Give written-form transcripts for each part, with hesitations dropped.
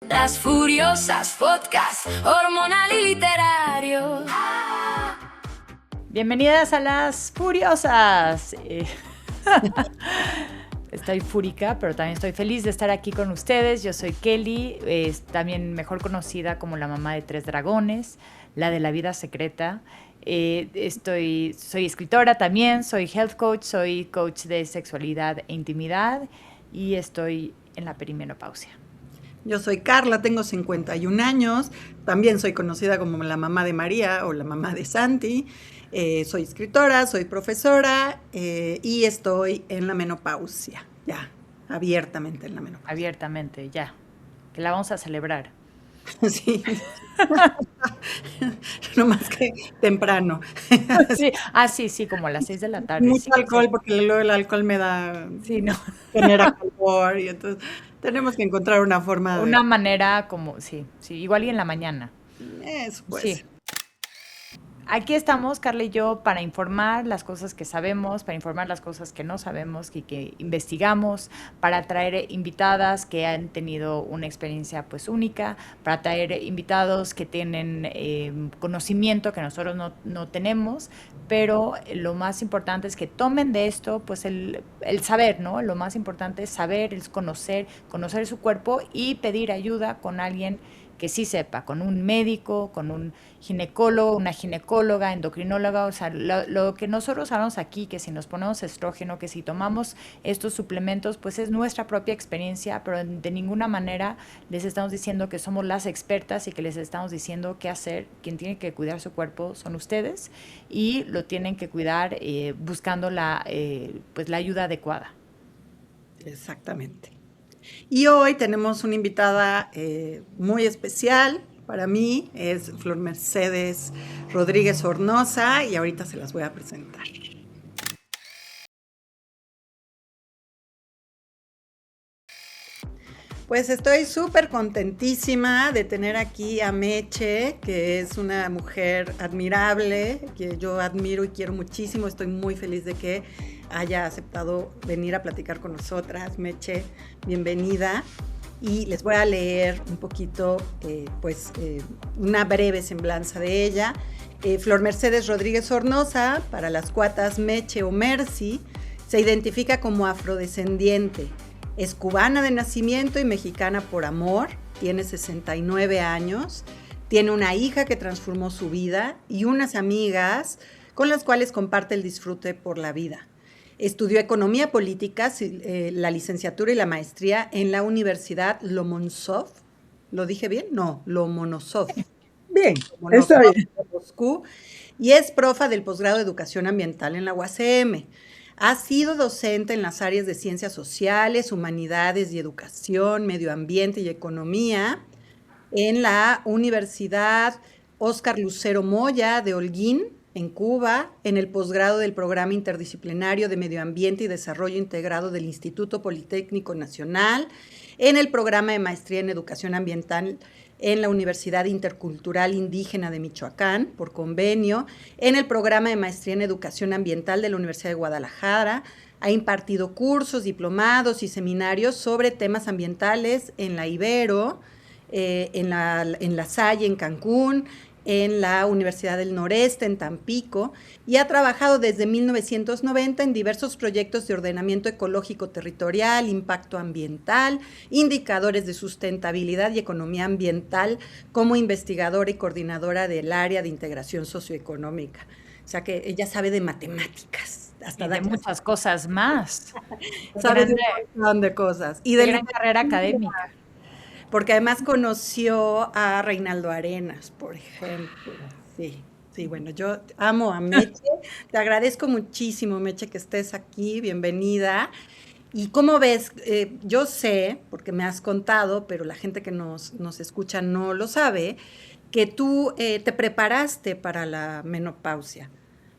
Las Furiosas Podcast, hormonal y literario. Bienvenidas a Las Furiosas. Estoy fúrica, pero también estoy feliz de estar aquí con ustedes. Yo soy Kelly, también mejor conocida como la mamá de 3 dragones, la de la vida secreta. Soy escritora también, soy health coach, soy coach de sexualidad e intimidad y estoy en la perimenopausia. Yo soy Carla, tengo 51 años, también soy conocida como la mamá de María o la mamá de Santi. Soy escritora, soy profesora y estoy en la menopausia, ya, abiertamente en la menopausia. Abiertamente, ya, que la vamos a celebrar. Sí, no más que temprano. Sí, como a las 6 de la tarde. Mucho Sí, alcohol, porque luego el alcohol me da, sí, no. genera calor y entonces tenemos que encontrar una forma Una manera como, sí, igual y en la mañana. Eso pues. Sí. Aquí estamos, Carla y yo, para informar las cosas que sabemos, para informar las cosas que no sabemos y que investigamos, para traer invitadas que han tenido una experiencia pues única, para traer invitados que tienen conocimiento que nosotros no tenemos, pero lo más importante es que tomen de esto pues el saber, ¿no? Lo más importante es saber, es conocer su cuerpo y pedir ayuda con alguien que sí sepa, con un médico, con un ginecólogo, una ginecóloga, endocrinóloga, o sea, lo que nosotros hablamos aquí, que si nos ponemos estrógeno, que si tomamos estos suplementos, pues es nuestra propia experiencia, pero de ninguna manera les estamos diciendo que somos las expertas y que les estamos diciendo qué hacer. Quien tiene que cuidar su cuerpo son ustedes y lo tienen que cuidar buscando pues la ayuda adecuada. Exactamente. Y hoy tenemos una invitada muy especial para mí, es Flor Mercedes Rodríguez Hornosa y ahorita se las voy a presentar. Pues estoy súper contentísima de tener aquí a Meche, que es una mujer admirable, que yo admiro y quiero muchísimo. Estoy muy feliz de que haya aceptado venir a platicar con nosotras. Meche, bienvenida. Y les voy a leer un poquito, una breve semblanza de ella. Flor Mercedes Rodríguez Hornosa, para las cuatas Meche o Mercy, se identifica como afrodescendiente. Es cubana de nacimiento y mexicana por amor, tiene 69 años, tiene una hija que transformó su vida y unas amigas con las cuales comparte el disfrute por la vida. Estudió Economía Política, la licenciatura y la maestría en la Universidad Lomonosov. ¿Lo dije bien? No, Lomonosov. Bien, está bien. De Moscú, y es profa del posgrado de Educación Ambiental en la UACM. Ha sido docente en las áreas de Ciencias Sociales, Humanidades y Educación, Medio Ambiente y Economía en la Universidad Óscar Lucero Moya de Holguín, en Cuba, en el posgrado del Programa Interdisciplinario de Medio Ambiente y Desarrollo Integrado del Instituto Politécnico Nacional, en el programa de Maestría en Educación Ambiental en la Universidad Intercultural Indígena de Michoacán, por convenio, en el programa de Maestría en Educación Ambiental de la Universidad de Guadalajara. Ha impartido cursos, diplomados y seminarios sobre temas ambientales en la Ibero, en la Salle, en Cancún, en la Universidad del Noreste, en Tampico, y ha trabajado desde 1990 en diversos proyectos de ordenamiento ecológico territorial, impacto ambiental, indicadores de sustentabilidad y economía ambiental como investigadora y coordinadora del área de integración socioeconómica. O sea que ella sabe de matemáticas. Hasta de muchas cosas más. Sabe de un montón de cosas. Y de gran carrera académica. Porque además conoció a Reinaldo Arenas, por ejemplo. Sí, bueno, yo amo a Meche. Te agradezco muchísimo, Meche, que estés aquí. Bienvenida. Y cómo ves, yo sé, porque me has contado, pero la gente que nos escucha no lo sabe, que tú te preparaste para la menopausia.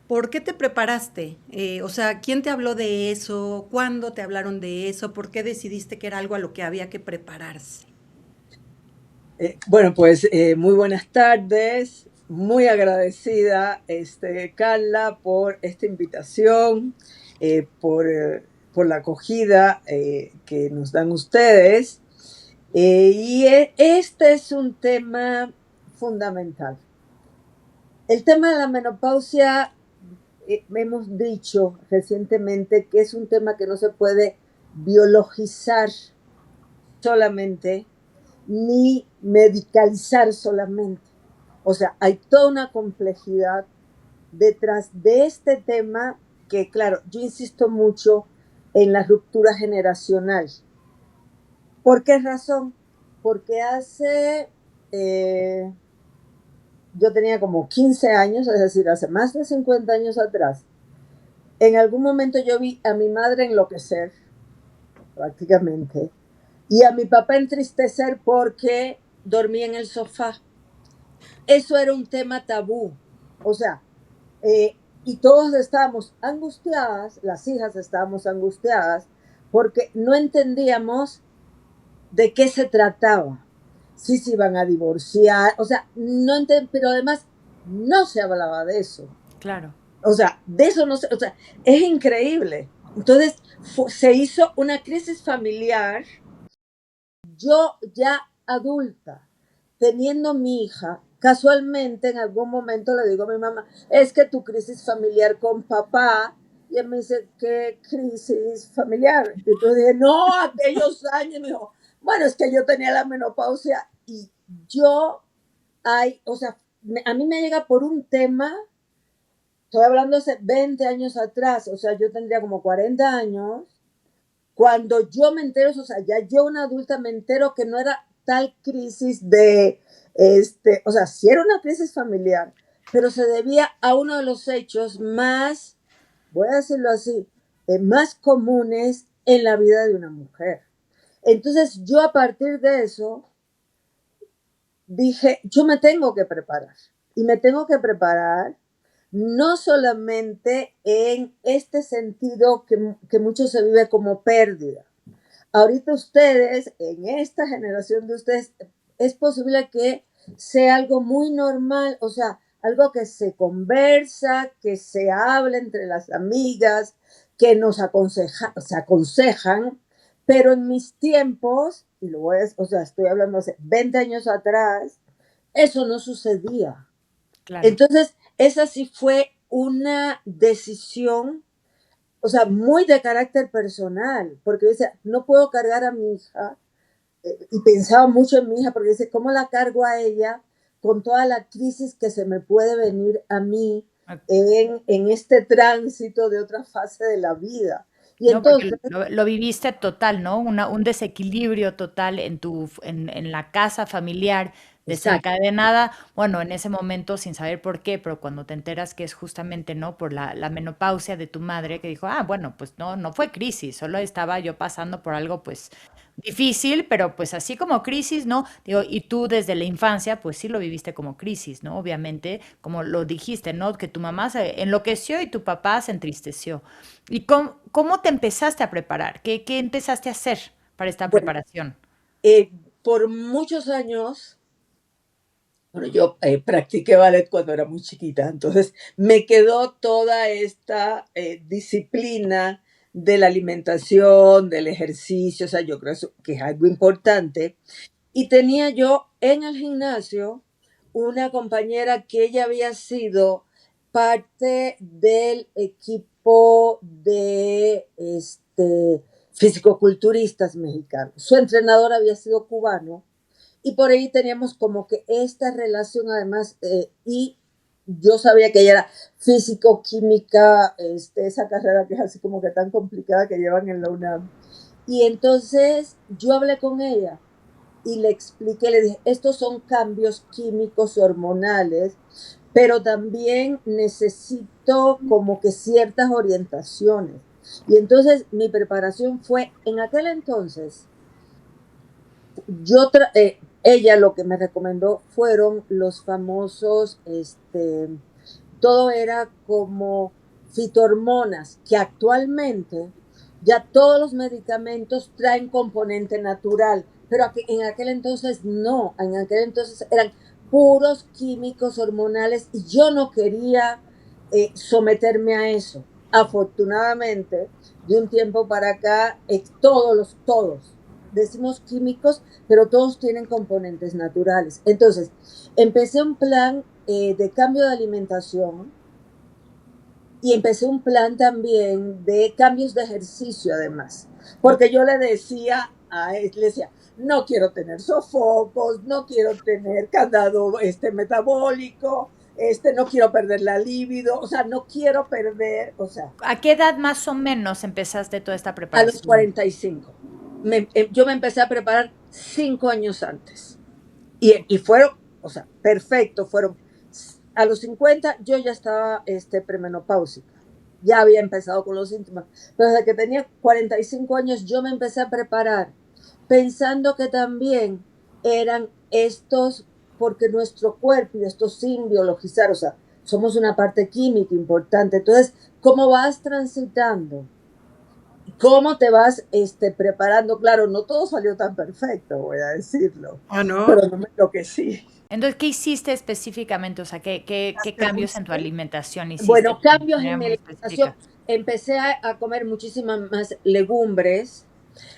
¿Por qué te preparaste? O sea, ¿quién te habló de eso? ¿Cuándo te hablaron de eso? ¿Por qué decidiste que era algo a lo que había que prepararse? Bueno, pues muy buenas tardes, muy agradecida Carla por esta invitación, por la acogida que nos dan ustedes. Este es un tema fundamental. El tema de la menopausia, hemos dicho recientemente que es un tema que no se puede biologizar solamente, ni medicalizar solamente. O sea, hay toda una complejidad detrás de este tema que, claro, yo insisto mucho en la ruptura generacional. ¿Por qué razón? Porque yo tenía como 15 años, es decir, hace más de 50 años atrás, en algún momento yo vi a mi madre enloquecer, prácticamente, y a mi papá entristecer porque dormía en el sofá. Eso era un tema tabú. O sea, y todos estábamos angustiadas, las hijas estábamos angustiadas, porque no entendíamos de qué se trataba, si se iban a divorciar, o sea, no pero además no se hablaba de eso. Claro. O sea, de eso no se, o sea, es increíble. Entonces, se hizo una crisis familiar. Yo ya adulta, teniendo mi hija, casualmente en algún momento le digo a mi mamá, es que tu crisis familiar con papá, y él me dice, ¿qué crisis familiar? Y entonces dije, no, aquellos años, me dijo, bueno, es que yo tenía la menopausia y yo, o sea, a mí me llega por un tema, estoy hablando hace 20 años atrás, o sea, yo tendría como 40 años, cuando yo me entero, o sea, ya yo una adulta me entero que no era tal crisis o sea, sí era una crisis familiar, pero se debía a uno de los hechos más, voy a decirlo así, más comunes en la vida de una mujer. Entonces yo a partir de eso dije, yo me tengo que preparar y me tengo que preparar no solamente en este sentido que mucho se vive como pérdida. Ahorita ustedes, en esta generación de ustedes, es posible que sea algo muy normal, o sea, algo que se conversa, que se habla entre las amigas, que se aconsejan, pero en mis tiempos, y lo voy a, o sea, estoy hablando hace 20 años atrás, eso no sucedía. Claro. Entonces, esa sí fue una decisión, o sea, muy de carácter personal, porque yo decía, no puedo cargar a mi hija, y pensaba mucho en mi hija, porque dice, ¿cómo la cargo a ella con toda la crisis que se me puede venir a mí en este tránsito de otra fase de la vida? Y No, porque entonces, lo viviste total, ¿no? Un desequilibrio total en la casa familiar, exacto, desencadenada, bueno, en ese momento sin saber por qué, pero cuando te enteras que es justamente, ¿no? Por la menopausia de tu madre, que dijo, ah, bueno, pues no fue crisis, solo estaba yo pasando por algo, pues, difícil, pero pues así como crisis, ¿no? Digo, y tú desde la infancia, pues sí lo viviste como crisis, ¿no? Obviamente, como lo dijiste, ¿no? Que tu mamá se enloqueció y tu papá se entristeció. ¿Y cómo te empezaste a preparar? ¿Qué empezaste a hacer para esta bueno, preparación? por muchos años, bueno, yo practiqué ballet cuando era muy chiquita, entonces me quedó toda esta disciplina de la alimentación, del ejercicio, o sea, yo creo que es algo importante. Y tenía yo en el gimnasio una compañera que ella había sido parte del equipo de fisicoculturistas mexicanos. Su entrenador había sido cubano y por ahí teníamos como que esta relación además, y yo sabía que ella era físico-química, esa carrera que es así como que tan complicada que llevan en la UNAM. Y entonces yo hablé con ella y le expliqué, le dije, estos son cambios químicos y hormonales, pero también necesito como que ciertas orientaciones. Y entonces mi preparación fue, en aquel entonces, ella lo que me recomendó fueron los famosos, todo era como fitohormonas, que actualmente ya todos los medicamentos traen componente natural, pero en aquel entonces no, en aquel entonces eran puros químicos hormonales y yo no quería someterme a eso. Afortunadamente, de un tiempo para acá, todos decimos químicos, pero todos tienen componentes naturales. Entonces, empecé un plan de cambio de alimentación y empecé un plan también de cambios de ejercicio además, porque yo le decía a él, le decía, no quiero tener sofocos, no quiero tener candado metabólico, no quiero perder la libido, o sea, no quiero perder, o sea, ¿A qué edad más o menos empezaste toda esta a los preparación? 45. Yo me empecé a preparar 5 años antes. Y fueron, o sea, perfecto, fueron, a los 50 yo ya estaba premenopáusica, ya había empezado con los síntomas, pero desde que tenía 45 años yo me empecé a preparar, pensando que también eran estos, porque nuestro cuerpo y esto sin biologizar, o sea, somos una parte química importante, entonces, ¿cómo vas transitando? ¿Cómo te vas preparando? Claro, no todo salió tan perfecto, voy a decirlo, Ah, ¿no? pero no me enloquecí. Entonces, ¿qué hiciste específicamente? O sea, ¿qué cambios en tu alimentación hiciste? Bueno, de cambios en manera mi muy alimentación. específica? Empecé a comer muchísimas más legumbres.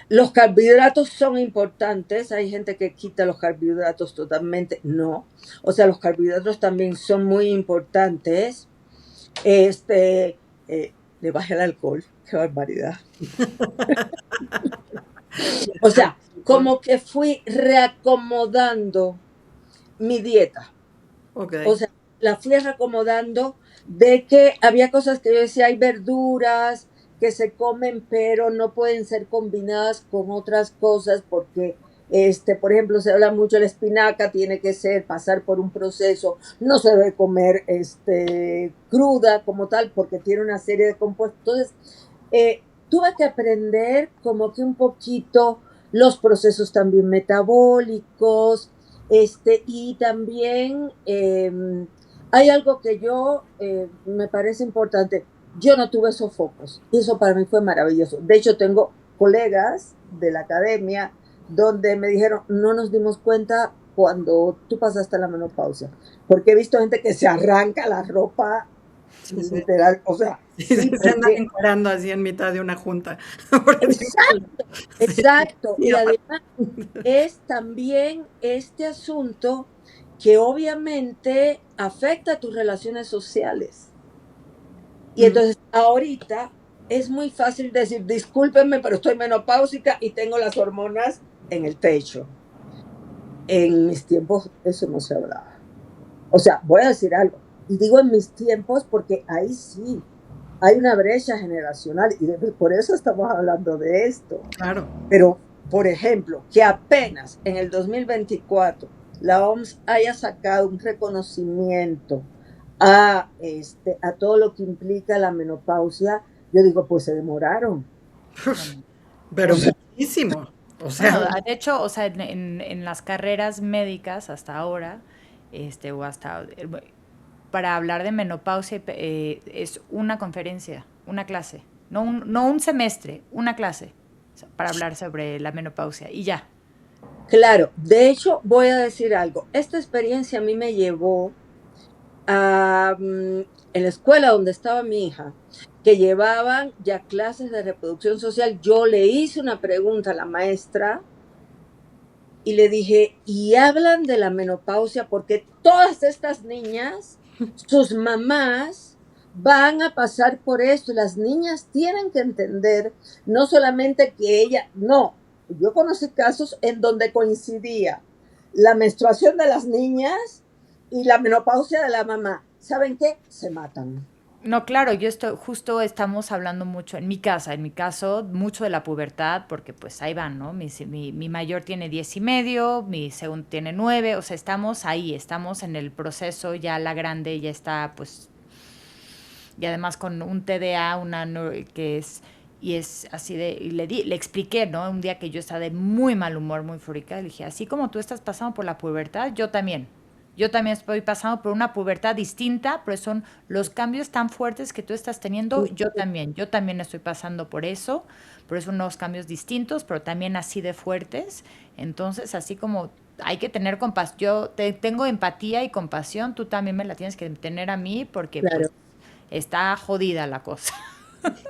Los carbohidratos son importantes. Hay gente que quita los carbohidratos totalmente. No. O sea, los carbohidratos también son muy importantes. Le bajé el alcohol. Qué barbaridad. O sea, como que fui reacomodando mi dieta. Ok. O sea, la fui reacomodando de que había cosas que yo decía, hay verduras que se comen, pero no pueden ser combinadas con otras cosas porque, por ejemplo, se habla mucho de la espinaca, tiene que pasar por un proceso, no se debe comer, cruda como tal porque tiene una serie de compuestos. Entonces, tuve que aprender como que un poquito los procesos también metabólicos, y también hay algo que me parece importante. Yo no tuve sofocos y eso para mí fue maravilloso. De hecho, tengo colegas de la academia donde me dijeron, no nos dimos cuenta cuando tú pasaste la menopausia, porque he visto gente que se arranca la ropa literal, o sea, sí, se andan encarando así en mitad de una junta. Exacto, exacto. Sí, Y además es también este asunto que obviamente afecta a tus relaciones sociales. Y entonces ahorita es muy fácil decir, discúlpenme, pero estoy menopáusica y tengo las hormonas en el techo. En mis tiempos eso no se hablaba. O sea, voy a decir algo. Y digo en mis tiempos porque ahí sí hay una brecha generacional y por eso estamos hablando de esto. Claro. Pero, por ejemplo, que apenas en el 2024 la OMS haya sacado un reconocimiento a todo lo que implica la menopausia, yo digo, pues se demoraron. Pero O sea, muchísimo. O sea, Bueno, de hecho, o sea, en las carreras médicas hasta ahora, o hasta para hablar de menopausia es una conferencia, una clase, no un semestre, una clase para hablar sobre la menopausia y ya. claro, de hecho, voy a decir algo. Esta experiencia a mí me llevó en la escuela donde estaba mi hija, que llevaban ya clases de reproducción social. Yo le hice una pregunta a la maestra y le dije, ¿y hablan de la menopausia? Porque todas estas niñas, sus mamás van a pasar por esto. Las niñas tienen que entender, no solamente que no, yo conocí casos en donde coincidía la menstruación de las niñas y la menopausia de la mamá. ¿Saben qué? Se matan. No, claro, justo estamos hablando mucho, en mi caso, mucho de la pubertad, porque pues ahí van, ¿no? Mi mayor tiene 10 y medio, mi segundo tiene 9, o sea, estamos ahí, estamos en el proceso, ya la grande ya está, pues, y además con un TDA, y es así y le expliqué, ¿no? Un día que yo estaba de muy mal humor, muy fúrica, le dije, así como tú estás pasando por la pubertad, yo también. Yo también estoy pasando por una pubertad distinta, pero son los cambios tan fuertes que tú estás teniendo, yo también estoy pasando por eso unos cambios distintos, pero también así de fuertes. Entonces, así como hay que tener compasión, tengo empatía y compasión, tú también me la tienes que tener a mí porque Claro. pues está jodida la cosa.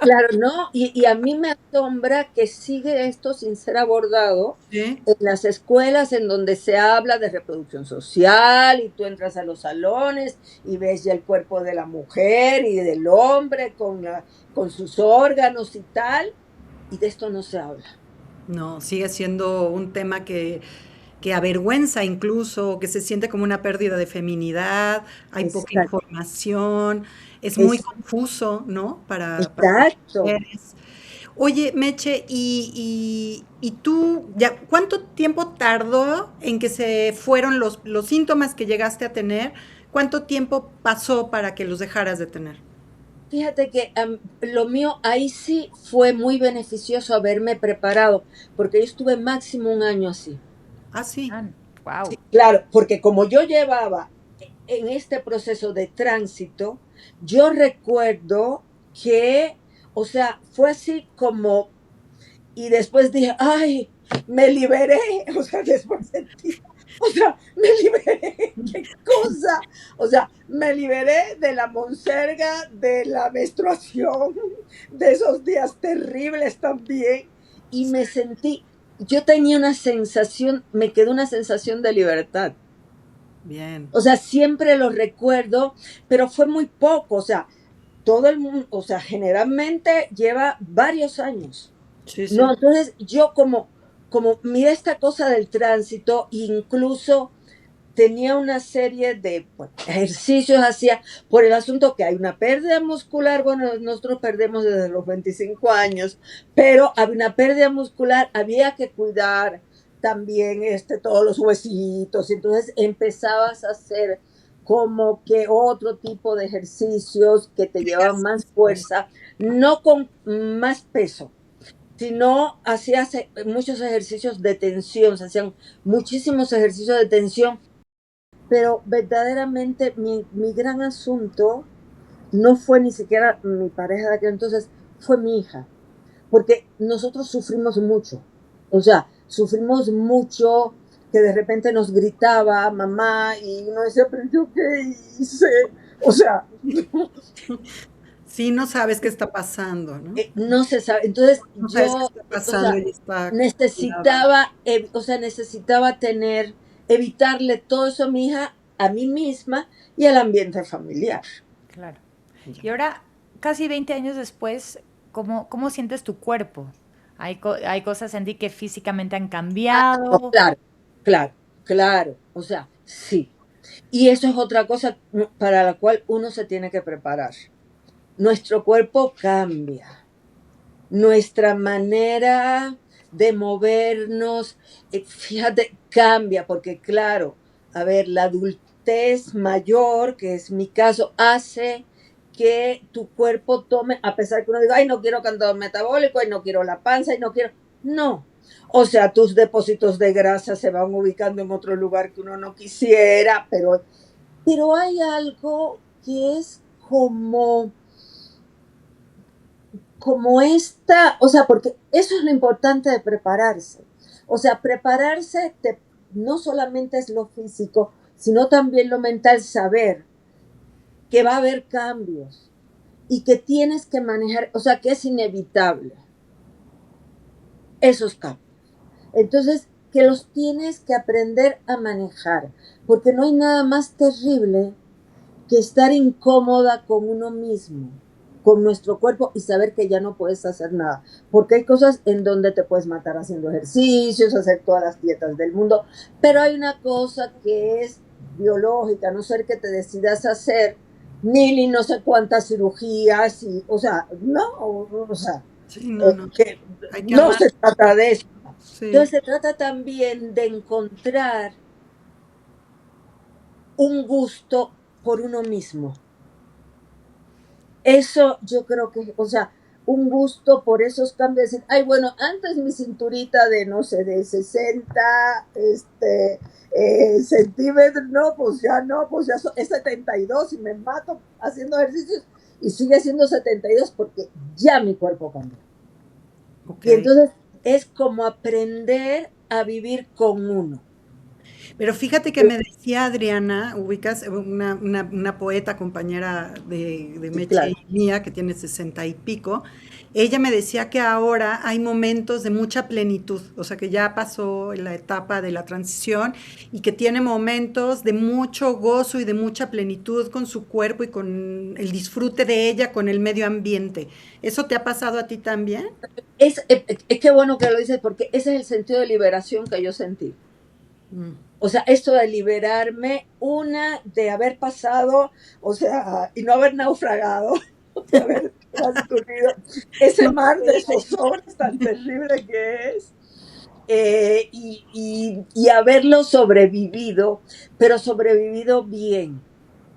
Claro, no, y a mí me ha sombra que sigue esto sin ser abordado Sí. en las escuelas en donde se habla de reproducción social y tú entras a los salones y ves ya el cuerpo de la mujer y del hombre con sus órganos y tal, y de esto no se habla. No, sigue siendo un tema que avergüenza incluso, que se siente como una pérdida de feminidad, hay poca Exacto, información, es muy es, confuso, ¿no? Para las exacto. mujeres. Oye, Meche, y tú, ya, ¿cuánto tiempo tardó en que se fueron los síntomas que llegaste a tener? ¿Cuánto tiempo pasó para que los dejaras de tener? Fíjate que lo mío ahí sí fue muy beneficioso haberme preparado, porque yo estuve máximo un año así. Ah, sí. Ah, wow. Claro, porque como yo llevaba en este proceso de tránsito, yo recuerdo que, o sea, fue así como, y después dije, ay, me liberé, o sea, después sentí, o sea, me liberé, qué cosa, o sea, me liberé de la monserga, de la menstruación, de esos días terribles también, y me sentí, yo tenía una sensación, me quedó una sensación de libertad. Bien. O sea, siempre lo recuerdo, pero fue muy poco, o sea, todo el mundo, o sea, generalmente lleva varios años. Sí, No, sí. entonces yo como miré esta cosa del tránsito, incluso tenía una serie de bueno, ejercicios hacía por el asunto que hay una pérdida muscular, bueno, nosotros perdemos desde los 25 años, pero había una pérdida muscular, había que cuidar también todos los huesitos, y entonces empezabas a hacer como que otro tipo de ejercicios que te llevaban más fuerza, no con más peso, sino hacías muchos ejercicios de tensión, se hacían muchísimos ejercicios de tensión, pero verdaderamente mi gran asunto no fue ni siquiera mi pareja de aquel entonces, fue mi hija, porque nosotros sufrimos mucho, o sea, sufrimos mucho que de repente nos gritaba mamá y uno decía, pero yo qué hice, o sea, Sí, no sabes qué está pasando, ¿no? no se sabe. Entonces No sabes qué yo, está o pasando sea, y está grave. necesitaba, o sea, necesitaba tener, evitarle todo eso a mi hija, a mí misma y al ambiente familiar. Claro. Ya. Y ahora, casi 20 años después, ¿cómo sientes tu cuerpo? ¿Hay cosas en ti que físicamente han No, cambiado? claro, claro, claro. O sea, sí. Y eso es otra cosa para la cual uno se tiene que preparar. Nuestro cuerpo cambia. Nuestra manera de movernos, fíjate, cambia, porque claro, a ver, la adultez mayor, que es mi caso, hace que tu cuerpo tome, a pesar que uno diga, ay, no quiero candado metabólico, ay, no quiero la panza, ay, no quiero, no. O sea, tus depósitos de grasa se van ubicando en otro lugar que uno no quisiera, pero hay algo que es como esta, o sea, porque eso es lo importante de prepararse. O sea, prepararse no solamente es lo físico, sino también lo mental, saber que va a haber cambios y que tienes que manejar, o sea, que es inevitable esos cambios. Entonces, que los tienes que aprender a manejar, porque no hay nada más terrible que estar incómoda con uno mismo, con nuestro cuerpo y saber que ya no puedes hacer nada. Porque hay cosas en donde te puedes matar haciendo ejercicios, hacer todas las dietas del mundo, pero hay una cosa que es biológica, a no ser que te decidas hacer mil y no sé cuántas cirugías, y, o sea, no, o sea, Sí, no, no. que Hay que no amar. se trata de eso. Sí. Entonces se trata también de encontrar un gusto por uno mismo. Eso yo creo que, o sea, un gusto por esos cambios. Decir, ay, bueno, antes mi cinturita de, no sé, de 60 centímetros, no, pues ya no, pues ya es 72 y me mato haciendo ejercicios y sigue siendo 72 porque ya mi cuerpo cambió. Ok. Y entonces es como aprender a vivir con uno. Pero fíjate que me decía Adriana, ubicas, una poeta compañera de Sí, Meche claro. y mía, que tiene 60 y pico, ella me decía que ahora hay momentos de mucha plenitud, o sea que ya pasó la etapa de la transición y que tiene momentos de mucho gozo y de mucha plenitud con su cuerpo y con el disfrute de ella, con el medio ambiente. ¿Eso te ha pasado a ti también? Es que bueno que lo dices porque ese es el sentido de liberación que yo sentí. Mm. O sea, esto de liberarme, una, de haber pasado, o sea, y no haber naufragado, de haber transcurrido ese No, mar de zozobras tan terrible que es, y haberlo sobrevivido, pero sobrevivido bien.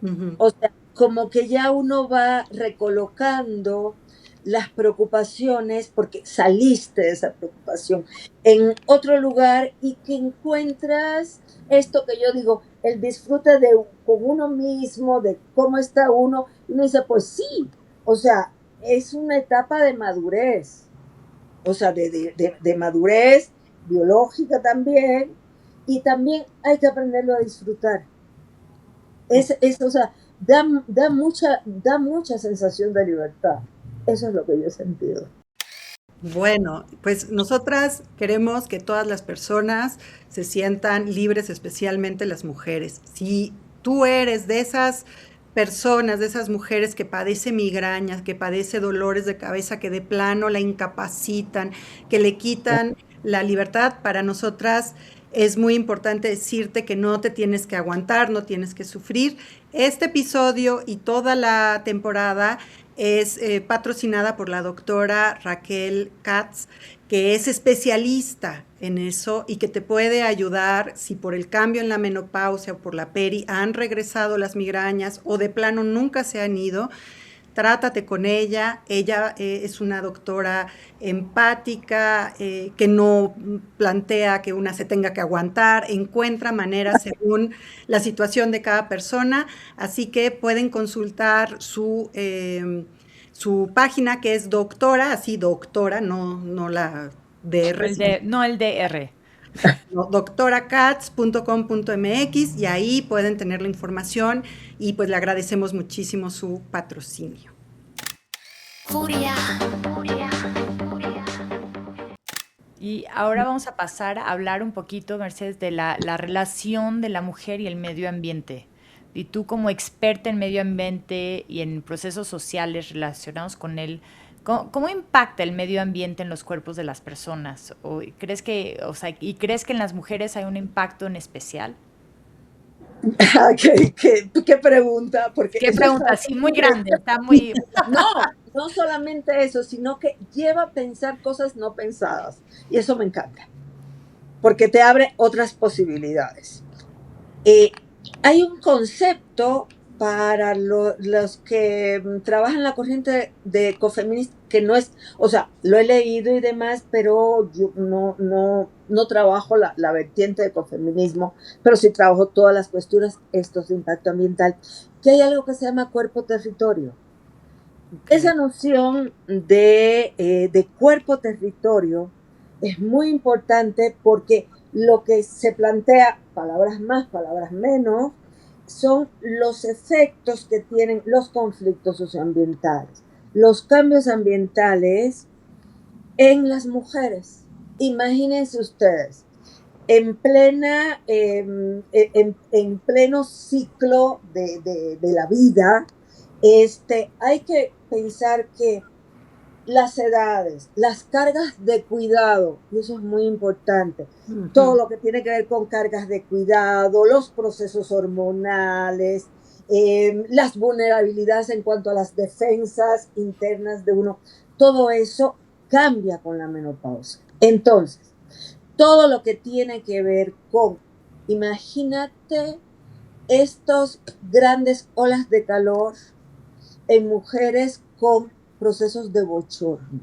ujú. O sea, como que ya uno va recolocando las preocupaciones porque saliste de esa preocupación en otro lugar y que encuentras esto que yo digo, el disfrute de con uno mismo, de cómo está uno, y uno dice, pues sí, o sea, es una etapa de madurez, o sea, de madurez biológica también, y también hay que aprenderlo a disfrutar. O sea, da mucha sensación de libertad. Eso es lo que yo he sentido. Bueno, pues nosotras queremos que todas las personas se sientan libres, especialmente las mujeres. Si tú eres de esas personas, de esas mujeres que padece migrañas, que padece dolores de cabeza, que de plano la incapacitan, que le quitan la libertad, para nosotras es muy importante decirte que no te tienes que aguantar, no tienes que sufrir. Este episodio y toda la temporada es patrocinada por la doctora Raquel Katz, que es especialista en eso y que te puede ayudar si por el cambio en la menopausia o por la peri han regresado las migrañas o de plano nunca se han ido. Trátate con ella. Ella es una doctora empática, que no plantea que una se tenga que aguantar, encuentra maneras según la situación de cada persona, así que pueden consultar su página, que es doctora, así doctora, no la DR, sino No el DR. no, doctoracats.com.mx, y ahí pueden tener la información y pues le agradecemos muchísimo su patrocinio. Furia. Y ahora vamos a pasar a hablar un poquito, Mercedes, de la relación de la mujer y el medio ambiente. Y tú como experta en medio ambiente y en procesos sociales relacionados con él, ¿cómo impacta el medio ambiente en los cuerpos de las personas? ¿Crees que, o sea, y crees que en las mujeres hay un impacto en especial? ¿Qué pregunta? Porque Qué eso es pregunta, sí, muy grande, está muy... no, no solamente eso, sino que lleva a pensar cosas no pensadas. Y eso me encanta, porque te abre otras posibilidades. Eh, Hay un concepto para los que trabajan la corriente de ecofeminista que no es, o sea, lo he leído y demás, pero yo no trabajo la vertiente de ecofeminismo, pero sí trabajo todas las cuestiones, estos de impacto ambiental, que hay algo que se llama cuerpo-territorio. Okay. Esa noción de cuerpo-territorio es muy importante porque lo que se plantea, palabras más, palabras menos, son los efectos que tienen los conflictos socioambientales, los cambios ambientales en las mujeres. Imagínense ustedes, en pleno ciclo de la vida, hay que pensar que las edades, las cargas de cuidado, y eso es muy importante, todo Ujú. lo que tiene que ver con cargas de cuidado, los procesos hormonales, las vulnerabilidades en cuanto a las defensas internas de uno, todo eso cambia con la menopausia. Entonces, todo lo que tiene que ver con, imagínate estos grandes olas de calor en mujeres con procesos de bochorno.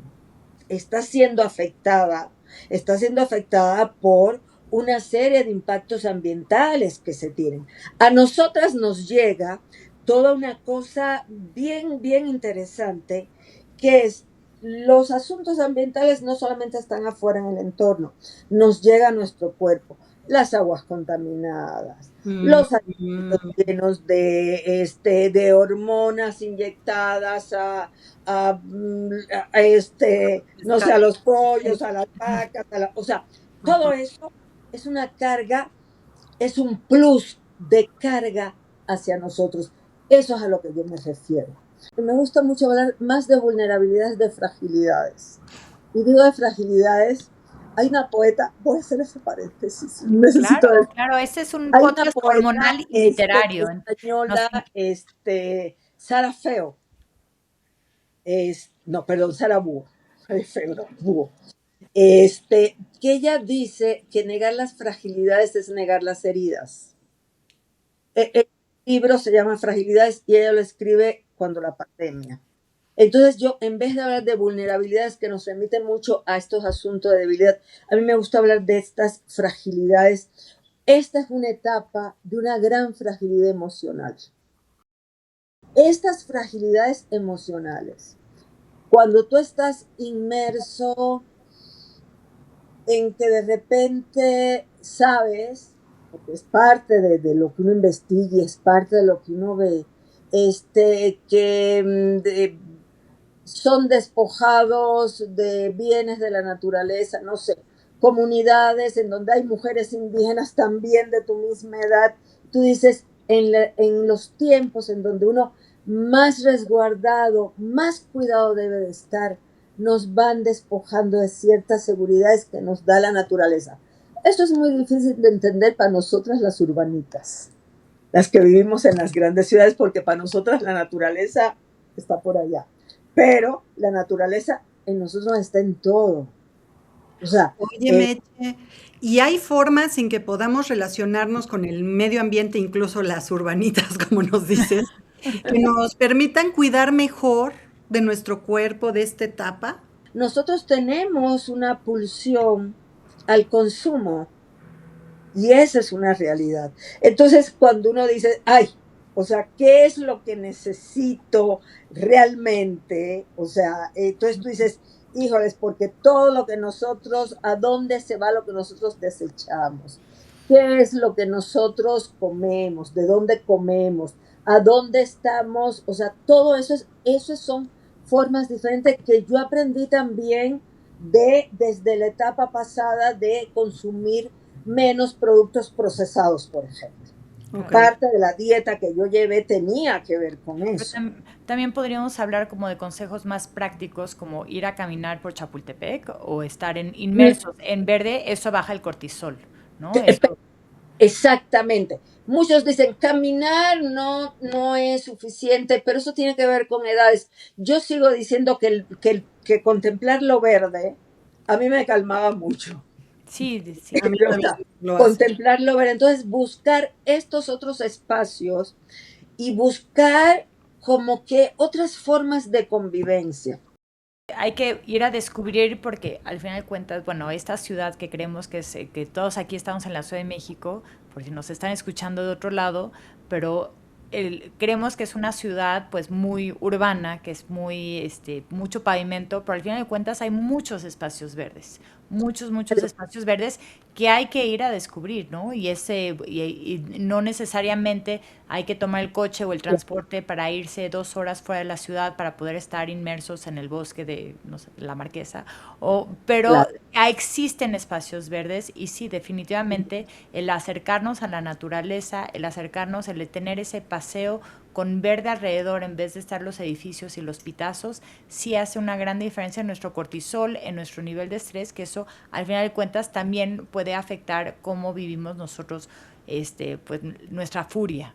Está siendo afectada, está siendo afectada por una serie de impactos ambientales que se tienen. A nosotras nos llega toda una cosa bien, bien interesante, que es los asuntos ambientales no solamente están afuera en el entorno, nos llega a nuestro cuerpo. las aguas contaminadas, Mm, los mm, alimentos llenos de hormonas inyectadas no sé, a los pollos, a las vacas, o sea, todo eso es una carga, es un plus de carga hacia nosotros. Eso es a lo que yo me refiero. Me gusta mucho hablar más de vulnerabilidades, de fragilidades. Y digo de fragilidades, hay una poeta, voy a hacer ese paréntesis, necesito Claro, decir, claro, ese es un hay una podcast poeta hormonal y literario. Nos española, Sara Feo, no, perdón, Sara Búho, Feo, no, Búho, que ella dice que negar las fragilidades es negar las heridas. El libro se llama Fragilidades y ella lo escribe cuando la pandemia. Entonces yo, en vez de hablar de vulnerabilidades que nos remiten mucho a estos asuntos de debilidad, a mí me gusta hablar de estas fragilidades. Esta es una etapa de una gran fragilidad emocional. Estas fragilidades emocionales, cuando tú estás inmerso en que de repente sabes, porque es parte de lo que uno investiga y es parte de lo que uno ve, que son despojados de bienes de la naturaleza, no sé, comunidades en donde hay mujeres indígenas también de tu misma edad. Tú dices, en los tiempos en donde uno más resguardado, más cuidado debe de estar, nos van despojando de ciertas seguridades que nos da la naturaleza. Esto es muy difícil de entender para nosotras las urbanitas, las que vivimos en las grandes ciudades, porque para nosotras la naturaleza está por allá. Pero la naturaleza en nosotros está en todo. O sea, Oye, Meche, ¿y hay formas en que podamos relacionarnos con el medio ambiente, incluso las urbanitas, como nos dices, que nos permitan cuidar mejor de nuestro cuerpo, de esta etapa? nosotros tenemos una pulsión al consumo y esa es una realidad. Entonces, cuando uno dice, ay, o sea, ¿qué es lo que necesito realmente? O sea, entonces tú dices, híjoles, porque todo lo que nosotros, ¿a dónde se va lo que nosotros desechamos? ¿Qué es lo que nosotros comemos? ¿De dónde comemos? ¿A dónde estamos? O sea, todo eso son formas diferentes que yo aprendí también desde la etapa pasada de consumir menos productos procesados, por ejemplo. Ok. Parte de la dieta que yo llevé tenía que ver con Pero eso. también podríamos hablar como de consejos más prácticos, como ir a caminar por Chapultepec o estar inmersos en verde, eso baja el cortisol, ¿no? Eso, Exactamente. Muchos dicen caminar no es suficiente, pero eso tiene que ver con edades. Yo sigo diciendo que contemplar lo verde a mí me calmaba mucho. sí, sí. A mí O también sea, lo hace. contemplarlo verde. Entonces, buscar estos otros espacios y buscar como que otras formas de convivencia. Hay que ir a descubrir porque al final de cuentas, bueno, esta ciudad que creemos que todos aquí estamos en la Ciudad de México, por si nos están escuchando de otro lado, pero creemos que es una ciudad pues muy urbana, que es muy, mucho pavimento, pero al final de cuentas hay muchos espacios verdes, muchos espacios verdes que hay que ir a descubrir, ¿no? Y no necesariamente hay que tomar el coche o el transporte para irse 2 horas fuera de la ciudad para poder estar inmersos en el bosque de, no sé, la Marquesa. Pero Claro. existen espacios verdes y sí, definitivamente el acercarnos a la naturaleza, el acercarnos, el de tener ese paseo con verde alrededor en vez de estar los edificios y los pitazos, sí hace una gran diferencia en nuestro cortisol, en nuestro nivel de estrés, que eso al final de cuentas también puede afectar cómo vivimos nosotros pues, nuestra furia.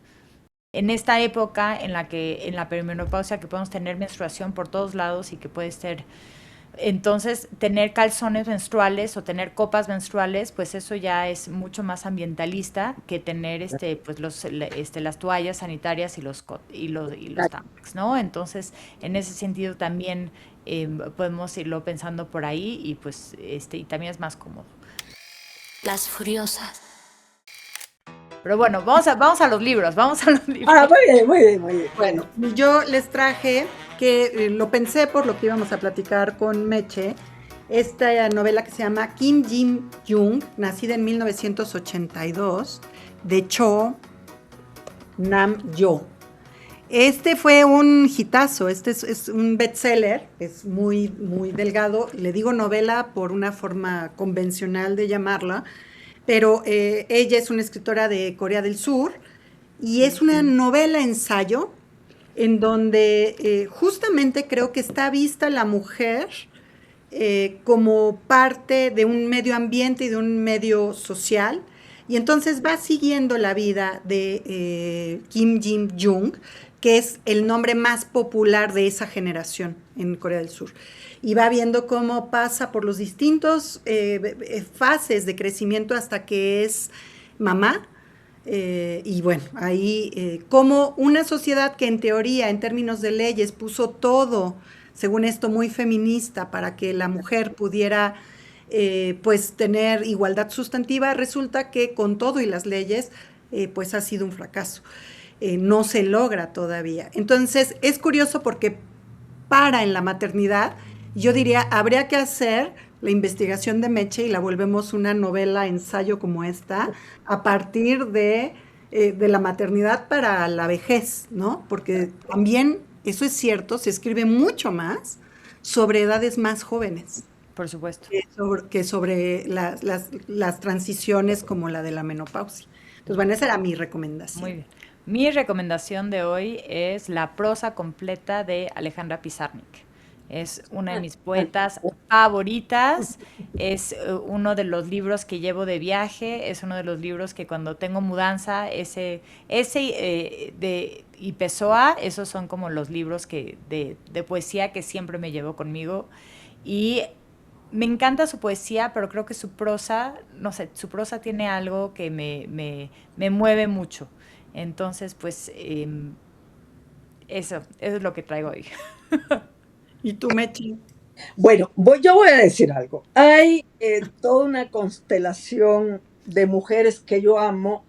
En esta época en la que en la perimenopausia que podemos tener menstruación por todos lados y que puede ser entonces tener calzones menstruales o tener copas menstruales, pues eso ya es mucho más ambientalista que tener pues las toallas sanitarias y los Tampax, ¿no? Entonces, en ese sentido también podemos irlo pensando por ahí y pues y también es más cómodo. Las Furiosas. Pero bueno, vamos a los libros, vamos a los libros. Ah, muy bien, muy bien, muy bien. Bueno, yo les traje que lo pensé por lo que íbamos a platicar con Meche, esta novela que se llama Kim Jim-young, nacida en 1982, de Cho Nam-yo. Este fue un hitazo, es un bestseller, es muy, muy delgado. Le digo novela por una forma convencional de llamarla, pero ella es una escritora de Corea del Sur y es una novela ensayo en donde justamente creo que está vista la mujer como parte de un medio ambiente y de un medio social. Y entonces va siguiendo la vida de Kim Jim-young, que es el nombre más popular de esa generación en Corea del Sur. Y va viendo cómo pasa por los distintos fases de crecimiento hasta que es mamá. Y bueno, ahí como una sociedad que en teoría, en términos de leyes, puso todo, según esto, muy feminista para que la mujer pudiera pues tener igualdad sustantiva, resulta que con todo y las leyes, pues ha sido un fracaso. No se logra todavía. Entonces, es curioso porque para en la maternidad, yo diría, habría que hacer la investigación de Meche y la volvemos una novela ensayo como esta, a partir de la maternidad para la vejez, ¿no? Porque también, eso es cierto, se escribe mucho más sobre edades más jóvenes Por supuesto. que sobre las transiciones como la de la menopausia. Entonces, bueno, esa era mi Muy recomendación. bien. Mi recomendación de hoy es la prosa completa de Alejandra Pizarnik. Es una de mis poetas favoritas, es uno de los libros que llevo de viaje, es uno de los libros que cuando tengo mudanza, y Pessoa, esos son como los libros de poesía que siempre me llevo conmigo. Y me encanta su poesía, pero creo que su prosa, no sé, su prosa tiene algo que me mueve mucho. Entonces, pues eso es lo que traigo hoy. ¿Y tú, Meche? Bueno, yo voy a decir algo. Hay toda una constelación de mujeres que yo amo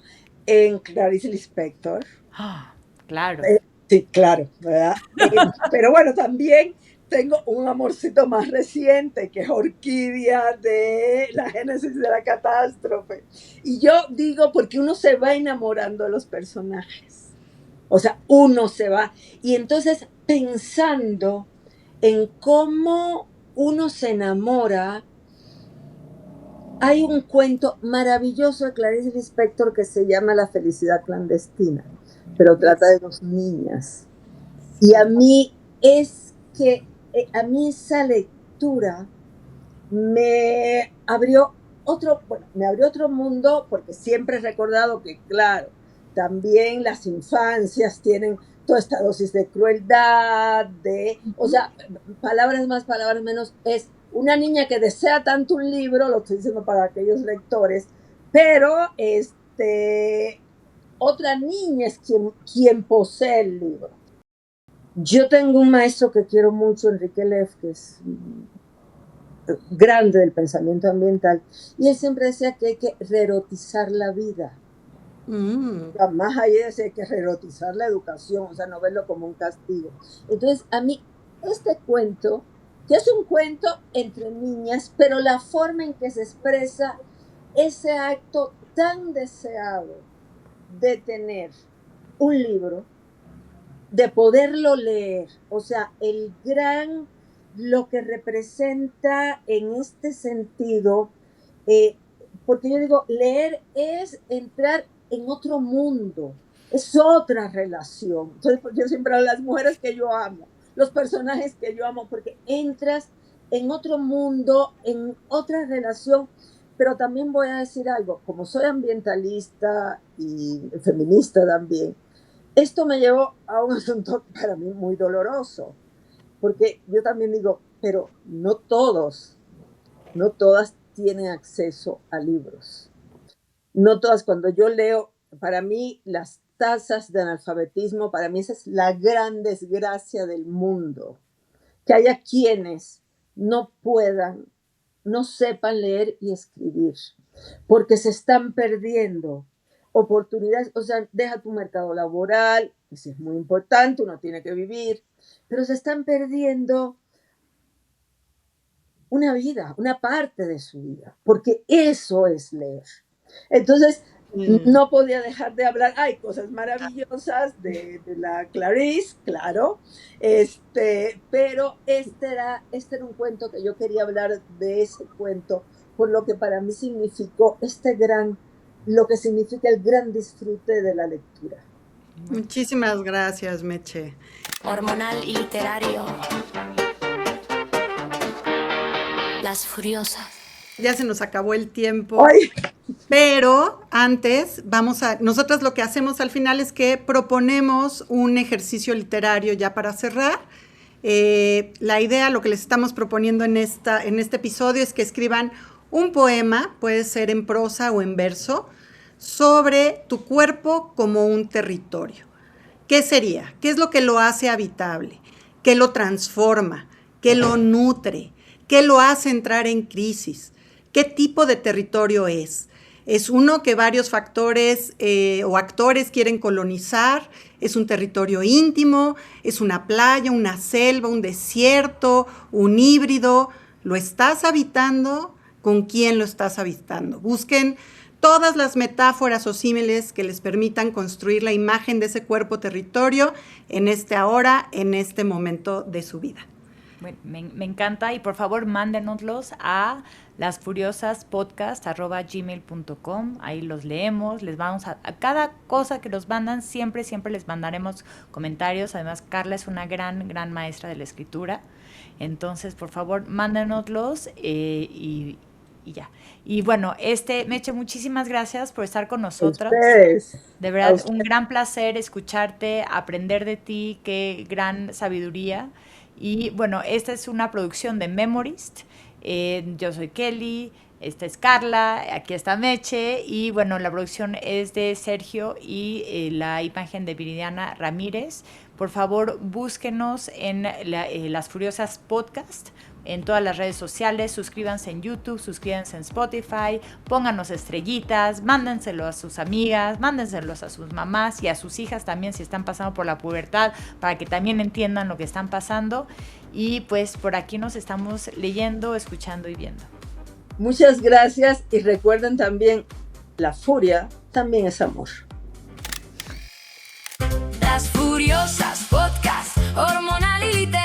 en Clarice Lispector. Ah, claro. Sí, claro, ¿verdad? Pero bueno, también tengo un amorcito más reciente, que es Orquídea de la Génesis de la Catástrofe. Y yo digo, porque uno se va enamorando de los personajes. O sea, uno se va. Y entonces, pensando en cómo uno se enamora, hay un cuento maravilloso de Clarice Lispector que se llama La felicidad clandestina, pero trata de dos niñas. Y a mí a mí esa lectura me abrió otro mundo, porque siempre he recordado que, claro, también las infancias tienen toda esta dosis de crueldad, o sea, palabras más, palabras menos, es una niña que desea tanto un libro, lo estoy diciendo para aquellos lectores, pero otra niña es quien posee el libro. Yo tengo un maestro que quiero mucho, Enrique Leff, que es grande del pensamiento ambiental, y él siempre decía que hay que reerotizar la vida. Más allá de que reerotizar la educación, o sea, no verlo como un castigo. Entonces, a mí, este cuento, que es un cuento entre niñas, pero la forma en que se expresa ese acto tan deseado de tener un libro, de poderlo leer, o sea, lo que representa en este sentido, porque yo digo, leer es entrar en otro mundo, es otra relación. Entonces, yo siempre hablo de las mujeres que yo amo, los personajes que yo amo, porque entras en otro mundo, en otra relación. Pero también voy a decir algo, como soy ambientalista y feminista también, esto me llevó a un asunto para mí muy doloroso, porque yo también digo, pero no todas tienen acceso a libros. No todas, cuando yo leo, para mí las tasas de analfabetismo, para mí esa es la gran desgracia del mundo, que haya quienes no puedan, no sepan leer y escribir, porque se están perdiendo oportunidades. O sea, deja tu mercado laboral, que sí es muy importante, uno tiene que vivir, pero se están perdiendo una vida, una parte de su vida, porque eso es leer. Entonces, no podía dejar de hablar. Hay cosas maravillosas de la Clarice, claro, pero este era un cuento que yo quería hablar de ese cuento, por lo que para mí significó lo que significa el gran disfrute de la lectura. Muchísimas gracias, Meche. Hormonal y literario. Las Furiosas. Ya se nos acabó el tiempo. ¡Ay! Pero antes, nosotras lo que hacemos al final es que proponemos un ejercicio literario ya para cerrar. La idea, lo que les estamos proponiendo en este episodio es que escriban un poema, puede ser en prosa o en verso, sobre tu cuerpo como un territorio. ¿Qué sería? ¿Qué es lo que lo hace habitable? ¿Qué lo transforma? ¿Qué lo nutre? ¿Qué lo hace entrar en crisis? ¿Qué tipo de territorio es? ¿Es uno que varios factores o actores quieren colonizar? ¿Es un territorio íntimo? ¿Es una playa, una selva, un desierto, un híbrido? ¿Lo estás habitando? ¿Con quién lo estás habitando? Busquen todas las metáforas o símiles que les permitan construir la imagen de ese cuerpo territorio en este ahora, en este momento de su vida. Bueno, me encanta, y por favor mándenoslos a lasfuriosaspodcast@gmail.com. Ahí los leemos, les vamos a cada cosa que nos mandan, siempre les mandaremos comentarios. Además, Carla es una gran maestra de la escritura. Entonces, por favor, mándenoslos y ya. Y bueno, Meche, muchísimas gracias por estar con nosotros. Ustedes. De verdad, un gran placer escucharte, aprender de ti, qué gran sabiduría. Y bueno, esta es una producción de Memorist. Yo soy Kelly, esta es Carla, aquí está Meche, y bueno, la producción es de Sergio y la imagen de Viridiana Ramírez. Por favor, búsquenos en Las Furiosas Podcast, en todas las redes sociales, suscríbanse en YouTube, suscríbanse en Spotify, pónganos estrellitas, mándenselo a sus amigas, mándenselos a sus mamás y a sus hijas también si están pasando por la pubertad, para que también entiendan lo que están pasando. Y pues por aquí nos estamos leyendo, escuchando y viendo. Muchas gracias, y recuerden también, la furia también es amor. Las Furiosas Podcast, hormonal y literario.